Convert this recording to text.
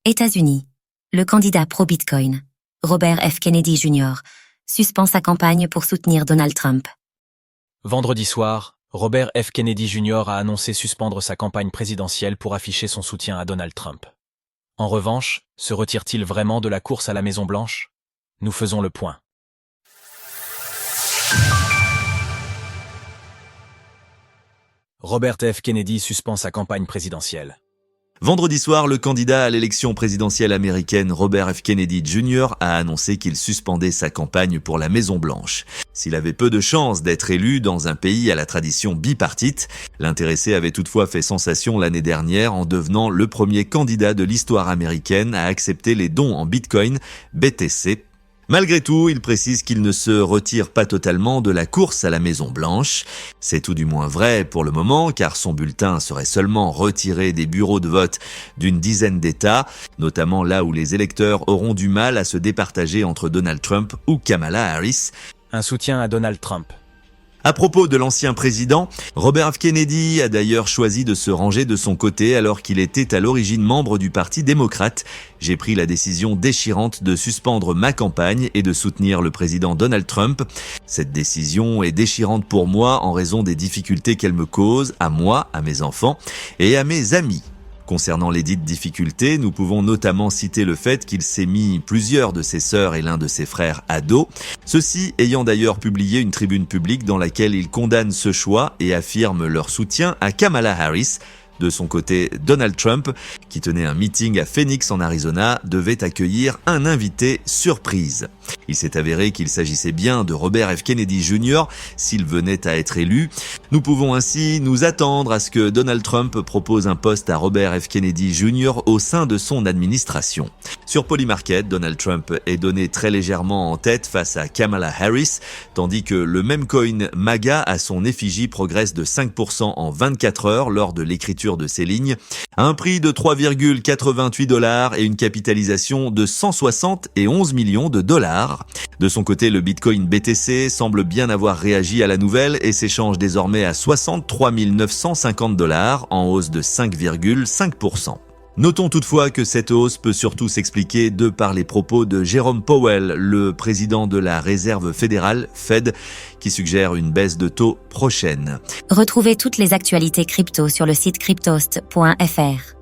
États-Unis. Le candidat pro-Bitcoin, Robert F. Kennedy Jr., suspend sa campagne pour soutenir Donald Trump. Vendredi soir, Robert F. Kennedy Jr. a annoncé suspendre sa campagne présidentielle pour afficher son soutien à Donald Trump. En revanche, se retire-t-il vraiment de la course à la Maison-Blanche? Nous faisons le point. Robert F. Kennedy suspend sa campagne présidentielle. Vendredi soir, le candidat à l'élection présidentielle américaine Robert F. Kennedy Jr. a annoncé qu'il suspendait sa campagne pour la Maison-Blanche. S'il avait peu de chances d'être élu dans un pays à la tradition bipartite, l'intéressé avait toutefois fait sensation l'année dernière en devenant le premier candidat de l'histoire américaine à accepter les dons en Bitcoin, BTC. Malgré tout, il précise qu'il ne se retire pas totalement de la course à la Maison-Blanche. C'est tout du moins vrai pour le moment, car son bulletin serait seulement retiré des bureaux de vote d'une dizaine d'États, notamment là où les électeurs auront du mal à se départager entre Donald Trump ou Kamala Harris. Un soutien à Donald Trump. À propos de l'ancien président, Robert F. Kennedy a d'ailleurs choisi de se ranger de son côté alors qu'il était à l'origine membre du Parti démocrate. J'ai pris la décision déchirante de suspendre ma campagne et de soutenir le président Donald Trump. Cette décision est déchirante pour moi en raison des difficultés qu'elle me cause, à moi, à mes enfants et à mes amis. Concernant les dites difficultés, nous pouvons notamment citer le fait qu'il s'est mis plusieurs de ses sœurs et l'un de ses frères à dos, ceux-ci ayant d'ailleurs publié une tribune publique dans laquelle ils condamnent ce choix et affirment leur soutien à Kamala Harris. De son côté, Donald Trump, qui tenait un meeting à Phoenix en Arizona, devait accueillir un invité surprise. Il s'est avéré qu'il s'agissait bien de Robert F. Kennedy Jr. s'il venait à être élu. Nous pouvons ainsi nous attendre à ce que Donald Trump propose un poste à Robert F. Kennedy Jr. au sein de son administration. Sur Polymarket, Donald Trump est donné très légèrement en tête face à Kamala Harris, tandis que le même coin MAGA à son effigie progresse de 5% en 24 heures lors de l'écriture de ces lignes, à un prix de 3,88 $ et une capitalisation de 171 millions de dollars. De son côté, le Bitcoin BTC semble bien avoir réagi à la nouvelle et s'échange désormais à 63 950 $, en hausse de 5,5%. Notons toutefois que cette hausse peut surtout s'expliquer de par les propos de Jerome Powell, le président de la Réserve fédérale, Fed, qui suggère une baisse de taux prochaine. Retrouvez toutes les actualités crypto sur le site cryptost.fr.